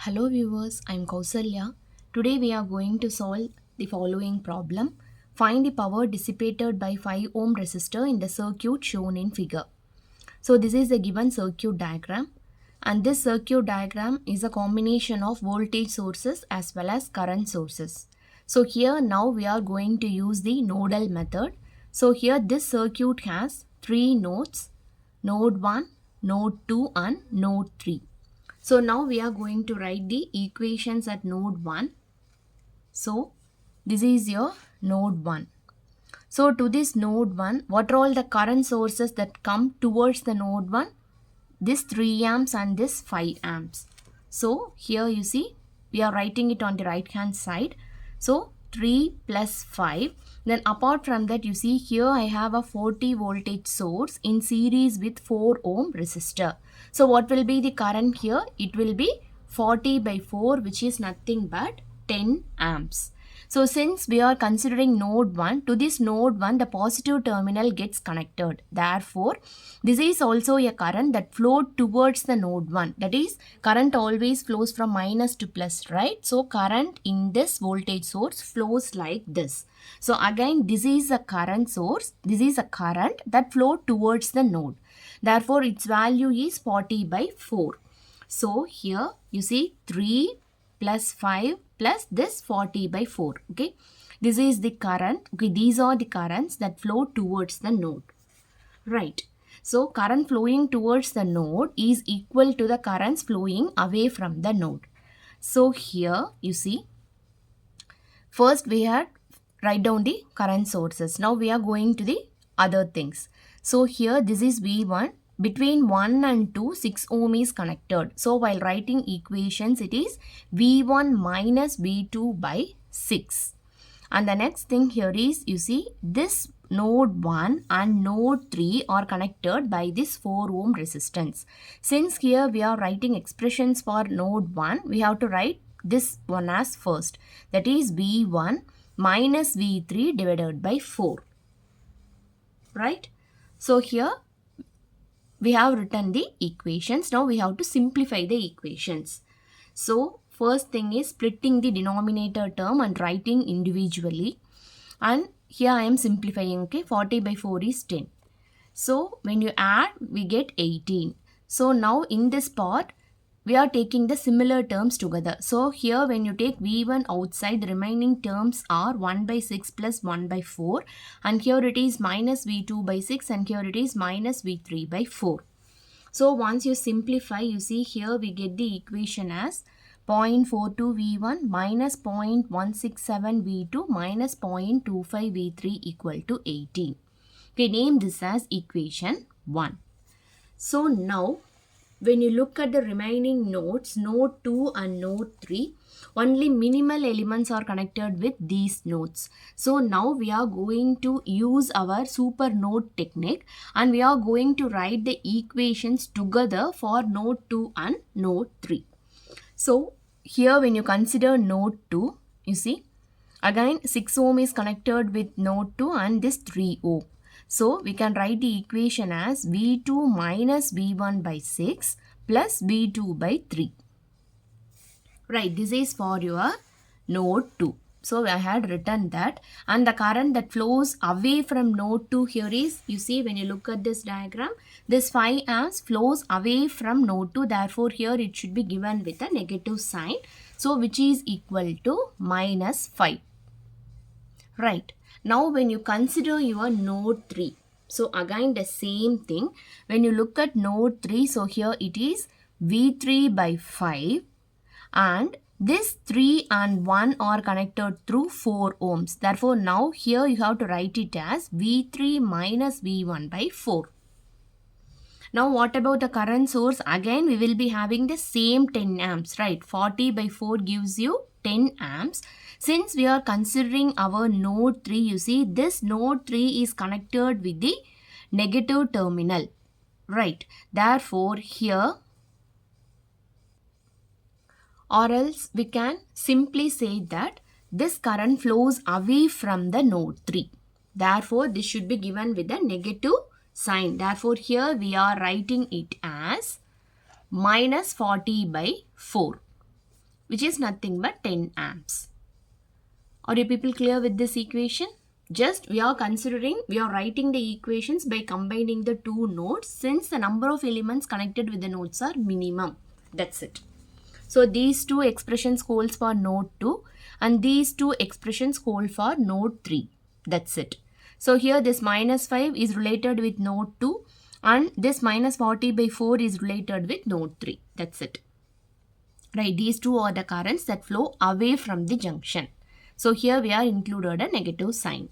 Hello viewers, I am Kausalya. Today we are going to solve the following problem. Find the power dissipated by 5 ohm resistor in the circuit shown in figure. So this is a given circuit diagram, and this circuit diagram is a combination of voltage sources as well as current sources. So here now we are going to use the nodal method. So here this circuit has 3 nodes, node 1, node 2 and node 3. So now we are going to write the equations at node 1. So this is your node 1. So to this node 1, what are all the current sources that come towards the node 1? This 3 amps and this 5 amps. So here you see we are writing it on the right hand side. So 3 plus 5. Then apart from that, you see here I have a 40 voltage source in series with 4 ohm resistor. So what will be the current here? It will be 40 by 4, which is nothing but 10 amps. So since we are considering node 1, to this node 1 the positive terminal gets connected. Therefore, this is also a current that flowed towards the node 1. That is, current always flows from minus to plus, right? So current in this voltage source flows like this. So again, this is a current source. This is a current that flowed towards the node. Therefore, its value is 40 by 4. So here you see 3 plus 5 plus this 40 by 4. Okay, this is the current. Okay, these are the currents that flow towards the node. Right. So current flowing towards the node is equal to the currents flowing away from the node. So here you see, first we had write down the current sources. Now we are going to the other things. So here this is V1. Between 1 and 2, 6 ohm is connected. So while writing equations, it is V1 minus V2 by 6. And the next thing here is, you see, this node 1 and node 3 are connected by this 4 ohm resistance. Since here we are writing expressions for node 1, we have to write this one as first. That is V1 minus V3 divided by 4. Right? So here we have written the equations. Now we have to simplify the equations. So first thing is splitting the denominator term and writing individually. And here I am simplifying. Okay, 40 by 4 is 10. So when you add, we get 18. So now in this part, we are taking the similar terms together. So here when you take V1 outside, the remaining terms are 1 by 6 plus 1 by 4. And here it is minus V2 by 6 and here it is minus V3 by 4. So once you simplify, you see here we get the equation as 0.42 V1 minus 0.167 V2 minus 0.25 V3 equal to 18. Okay, name this as equation 1. So now when you look at the remaining nodes, node 2 and node 3, only minimal elements are connected with these nodes. So now we are going to use our super node technique and we are going to write the equations together for node 2 and node 3. So here when you consider node 2, you see, again 6 ohm is connected with node 2 and this 3 ohm. So we can write the equation as V2 minus V1 by 6 plus V2 by 3. Right, this is for your node 2. So I had written that, and the current that flows away from node 2 here is, you see when you look at this diagram, this 5 amps flows away from node 2. Therefore here it should be given with a negative sign. So which is equal to minus 5. Right. Now when you consider your node 3, so again the same thing. When you look at node 3, so here it is V3 by 5 and this 3 and 1 are connected through 4 ohms. Therefore now here you have to write it as V3 minus V1 by 4. Now what about the current source? Again we will be having the same 10 amps, right? 40 by 4 gives you 10 amps. Since we are considering our node 3, you see this node 3 is connected with the negative terminal, right? Therefore here, or else we can simply say that this current flows away from the node 3. Therefore this should be given with a negative sign. Therefore here we are writing it as minus 40 by 4. which is nothing but 10 amps. Are you people clear with this equation? Just we are writing the equations by combining the two nodes since the number of elements connected with the nodes are minimum. That's it. So these two expressions holds for node 2 and these two expressions hold for node 3. That's it. So here this minus 5 is related with node 2 and this minus 40 by 4 is related with node 3. That's it. Right, these two are the currents that flow away from the junction. So here we are included a negative sign.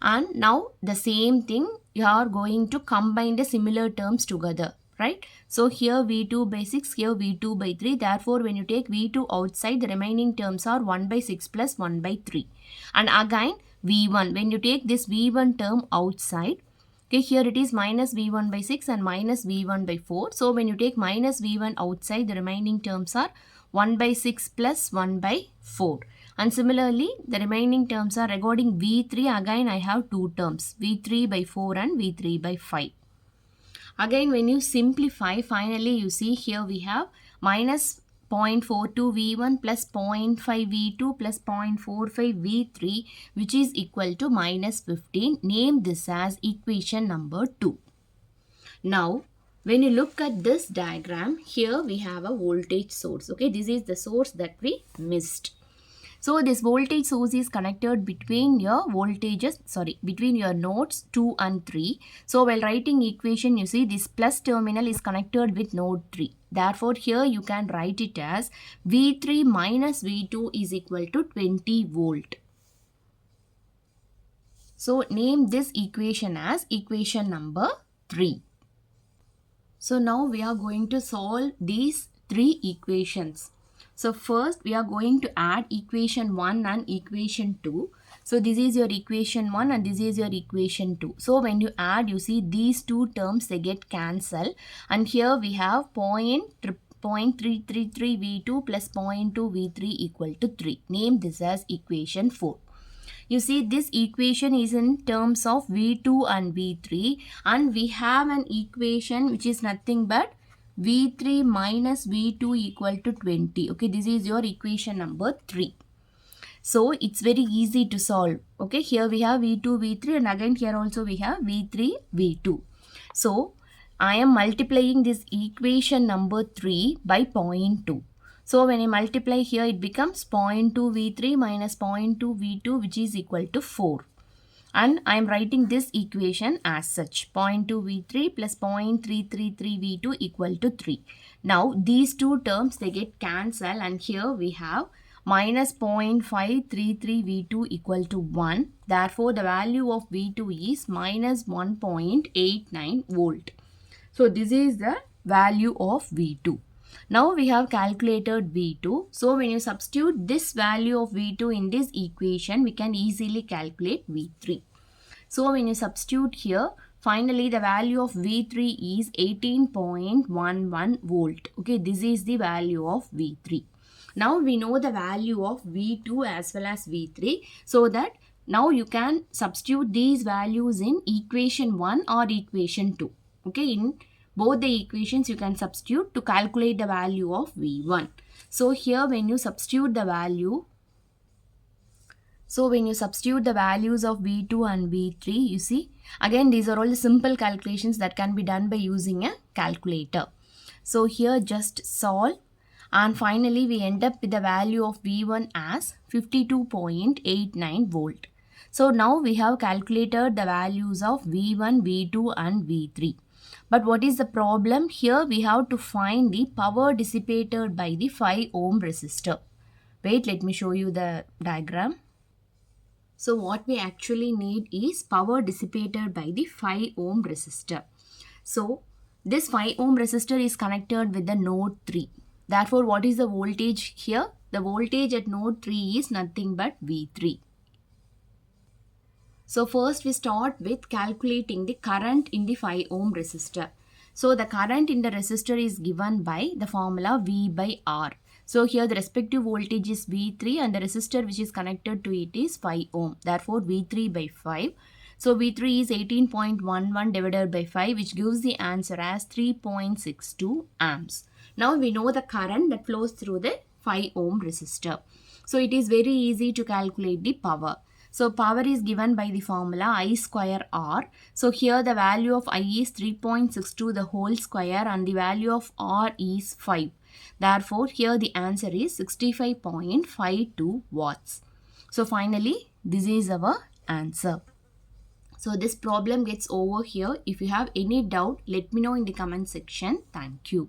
And now the same thing, you are going to combine the similar terms together, right? So here V2 by 6, here V2 by 3. Therefore, when you take V2 outside, the remaining terms are 1 by 6 plus 1 by 3. And again, V1, when you take this V1 term outside, okay, here it is minus V1 by 6 and minus V1 by 4. So when you take minus V1 outside, the remaining terms are 1 by 6 plus 1 by 4. And similarly, the remaining terms are regarding V3. Again, I have two terms, V3 by 4 and V3 by 5. Again, when you simplify, finally you see here we have minus 0.42 V1 plus 0.5 V2 plus 0.45 V3, which is equal to minus 15. Name this as equation number 2. Now, when you look at this diagram, here we have a voltage source. Okay, this is the source that we missed. So this voltage source is connected between your between your nodes 2 and 3. So while writing equation, you see this plus terminal is connected with node 3. Therefore, here you can write it as V3 minus V2 is equal to 20 volt. So name this equation as equation number 3. So now we are going to solve these three equations. So first we are going to add equation 1 and equation 2. So this is your equation 1 and this is your equation 2. So when you add, you see these two terms, they get cancelled. And here we have 0.333 V2 plus 0.2 V3 equal to 3. Name this as equation 4. You see this equation is in terms of V2 and V3 and we have an equation which is nothing but V3 minus V2 equal to 20. Okay, this is your equation number 3. So it's very easy to solve. Okay, here we have V2, V3 and again here also we have V3, V2. So I am multiplying this equation number 3 by 0.2. So when I multiply here, it becomes 0.2 V3 minus 0.2 V2 which is equal to 4. And I am writing this equation as such, 0.2 V3 plus 0.333 V2 equal to 3. Now these two terms, they get cancelled and here we have minus 0.533 V2 equal to 1. Therefore, the value of V2 is minus 1.89 volt. So this is the value of V2. Now we have calculated V2. So when you substitute this value of V2 in this equation, we can easily calculate V3. So when you substitute here, finally the value of V3 is 18.11 volt. Okay, this is the value of V3. Now we know the value of V2 as well as V3, so that now you can substitute these values in equation 1 or equation 2. Okay, in both the equations you can substitute to calculate the value of V1. So here when you substitute the value, so when you substitute the values of V2 and V3, you see, again these are all the simple calculations that can be done by using a calculator. So here just solve and finally we end up with the value of V1 as 52.89 volt. So now we have calculated the values of V1, V2 and V3. But what is the problem? Here we have to find the power dissipated by the 5 ohm resistor. Wait, let me show you the diagram. So what we actually need is power dissipated by the 5 ohm resistor. So this 5 ohm resistor is connected with the node 3. Therefore, what is the voltage here? The voltage at node 3 is nothing but V3. So first we start with calculating the current in the 5 ohm resistor. So the current in the resistor is given by the formula V by R. So here the respective voltage is V3 and the resistor which is connected to it is 5 ohm. Therefore V3 by 5. So V3 is 18.11 divided by 5, which gives the answer as 3.62 amps. Now we know the current that flows through the 5 ohm resistor. So it is very easy to calculate the power. So power is given by the formula I square R. So here the value of I is 3.62 the whole square and the value of R is 5. Therefore, here the answer is 65.52 watts. So finally, this is our answer. So this problem gets over here. If you have any doubt, let me know in the comment section. Thank you.